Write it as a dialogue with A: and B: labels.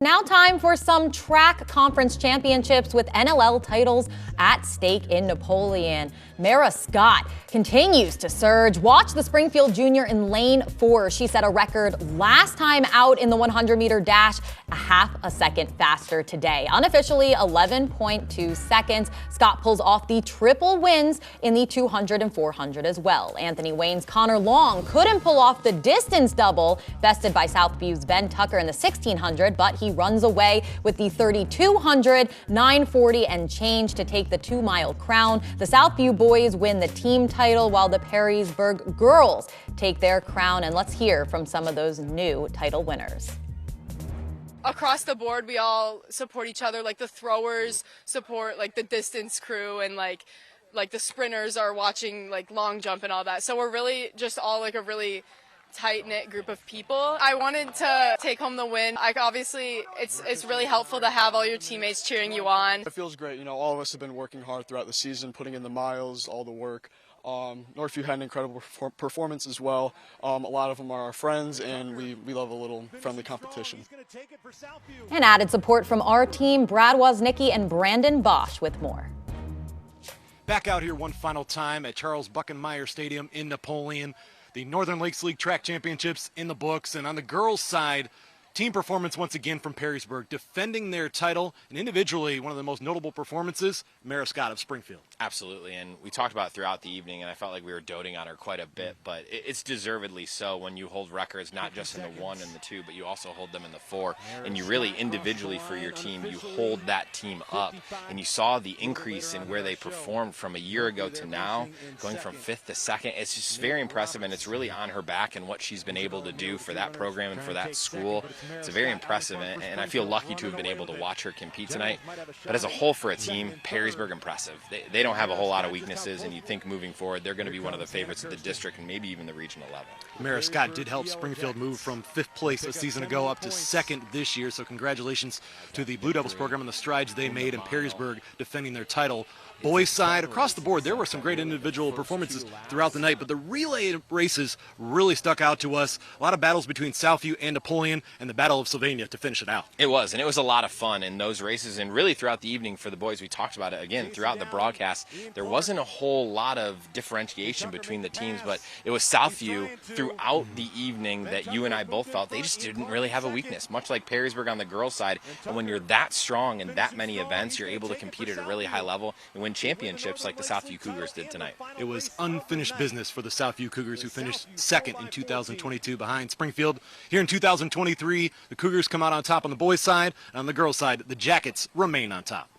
A: Now time for some track conference championships with NLL titles at stake in Napoleon. Mara Scott continues to surge. Watch the Springfield junior in lane 4. She set a record last time out in the 100-meter dash, a half a second faster today. Unofficially 11.2 seconds. Scott pulls off the triple wins in the 200 and 400 as well. Anthony Wayne's Connor Long couldn't pull off the distance double bested by Southview's Ben Tucker in the 1600, but he runs away with the 3200, 940 and change to take the 2-mile crown. The Southview boys win the team title while the Perrysburg girls take their crown. And let's hear from some of those new title winners.
B: Across the board, we all support each other. Like the throwers support like the distance crew, and like the sprinters are watching like long jump and all that. So we're really just all like a really tight-knit group of people. I wanted to take home the win. Obviously, it's really helpful to have all your teammates cheering you on.
C: It feels great. You know, all of us have been working hard throughout the season, putting in the miles, all the work. Northview had an incredible performance as well. A lot of them are our friends, and we love a little friendly competition.
A: And added support from our team, Brad Woznicki and Brandon Bosch with more.
D: Back out here one final time at Charles Buckenmeyer Stadium in Napoleon. The Northern Lakes League Track Championships in the books, and on the girls' side, team performance once again from Perrysburg, defending their title, and individually one of the most notable performances, Mara Scott of Springfield.
E: Absolutely, and we talked about it throughout the evening, and I felt like we were doting on her quite a bit, but it's deservedly so when you hold records not just in the 1 and the 2, but you also hold them in the 4, and you really individually for your team, you hold that team up, and you saw the increase in where they performed from a year ago to now, going from 5th to 2nd. It's just very impressive, and it's really on her back and what she's been able to do for that program and for that school. It's very impressive, and I feel lucky to have been able to watch her compete tonight. But as a whole for a team, Perrysburg impressive. They don't have a whole lot of weaknesses, and you think moving forward they're going to be one of the favorites of the district and maybe even the regional level.
D: Mara Scott did help Springfield move from 5th place a season ago up to 2nd this year, so congratulations to the Blue Devils program and the strides they made in Perrysburg defending their title. Boys side, across the board, there were some great individual performances throughout the night, but the relay races really stuck out to us. A lot of battles between Southview and Napoleon, and the Battle of Sylvania to finish it out.
E: It was, and it was a lot of fun in those races, and really throughout the evening for the boys. We talked about it again throughout the broadcast. There wasn't a whole lot of differentiation between the teams, but it was Southview throughout the evening that you and I both felt they just didn't really have a weakness, much like Perrysburg on the girls' side. And when you're that strong in that many events, you're able to compete at a really high level and win championships like the Southview Cougars did tonight.
D: It was unfinished business for the Southview Cougars, who finished 2nd in 2022 behind Springfield. Here in 2023, the Cougars come out on top on the boys' side, and on the girls' side, the Jackets remain on top.